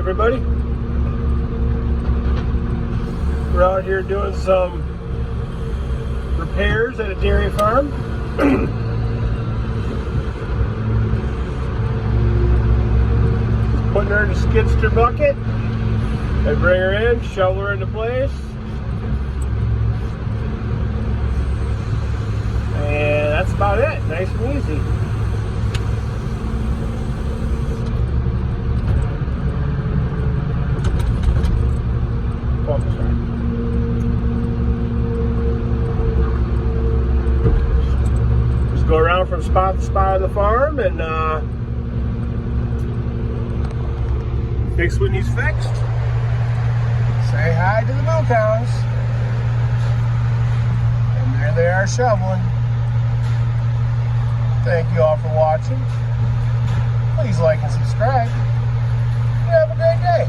everybody. We're out here doing some repairs at a dairy farm. Putting her in a skidster bucket. I bring her in, shovel her into place. And that's about it. Nice and easy. Just go around from spot to spot on the farm and fix what needs fixed. Say hi to the moo cows. And there they are shoveling. Thank you all for watching. Please like and subscribe. You have a great day.